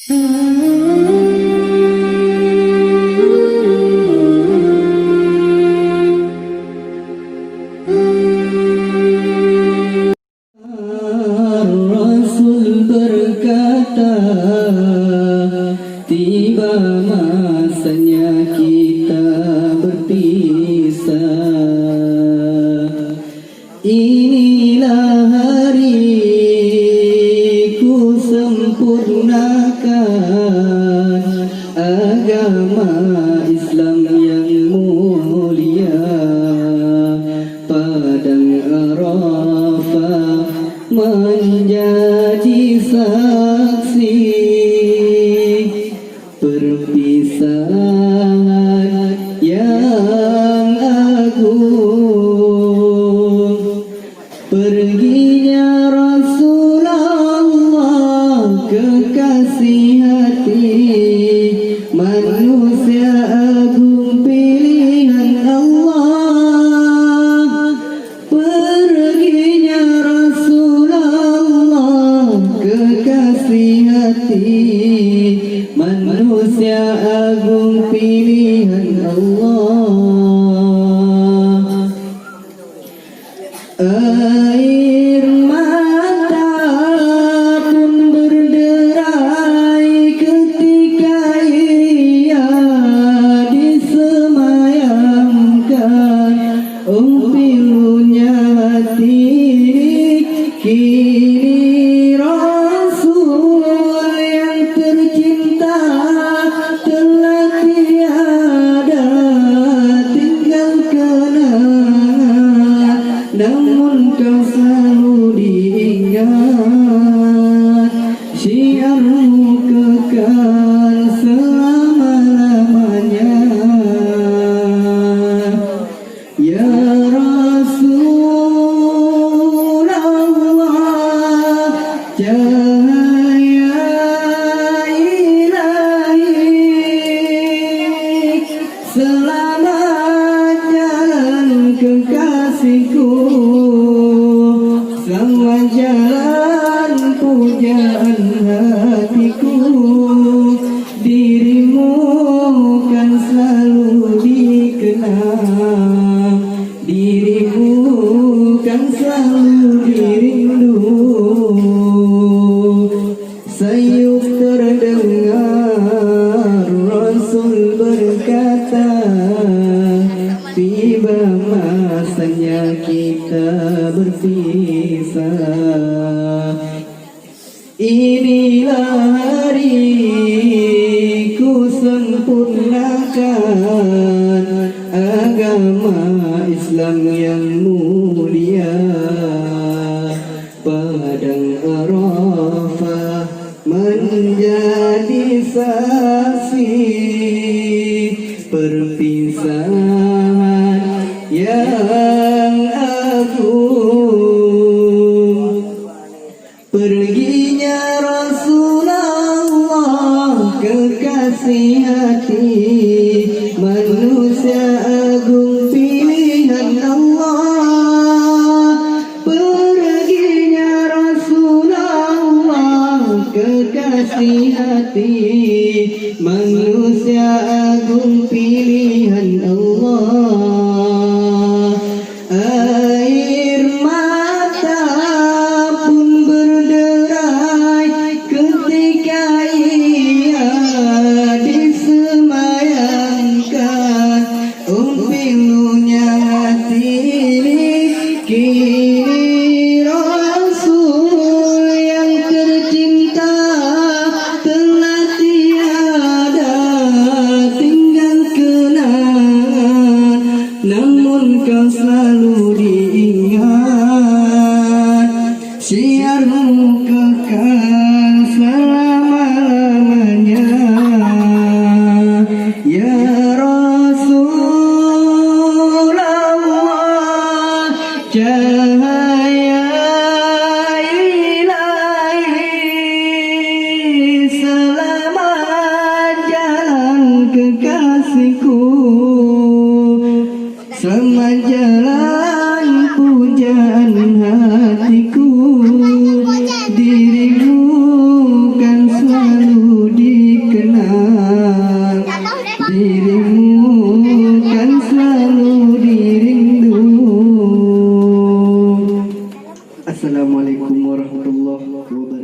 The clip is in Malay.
Rasul berkata, tiba masanya kita berpisah. Inilah hari ku sempurnakan agama Islam yang mulia. Padang Arafah menjadi saksi perpisahan yang agung. Perginya Rasulullah, kekasih hati, manusia agung pilihan Allah. Perginya Rasulullah, kekasih hati, manusia agung pilihan Allah. Air mata pun berderai ketika ia disemayamkan. Pilunya hati kini Rasul yang tercinta telah tiada, tinggal kenangan, namun kau selalu diingat. Syiarmu kekal selama-lamanya. Ya Rasulullah, cahaya ilahi, selamat jalan kekasihku, selamat jalan pujaan hatiku. Dirimu kan selalu dikenang, dirimu kan selalu dirindu. Sayup terdengar Rasul berkata, tiba masanya kita berpisah. Inilah hari ku sempurnakan agama Islam yang mulia. Padang Arafah menjadi saksi perpisahan yang agung. Perginya Rasulullah, kekasih hati, manusia agung pilihan Allah. Perginya Rasulullah, kekasih hati, manusia agung pilihan Allah. Air mata pun berderai ketika ia disemayamkan. Pilunya hati kini Rasul yang tercinta telah tiada, tinggal kenangan, namun kau selalu diingat. Syiarmu kekal selama-lamanya. Ya Rasulullah, cahaya ilahi, selamat jalan kekasihku, selamat jalan pujaan hatiku. Dirimu kan selalu di dirimu kan selalu dirindu. Assalamualaikum warahmatullahi wabarakatuh.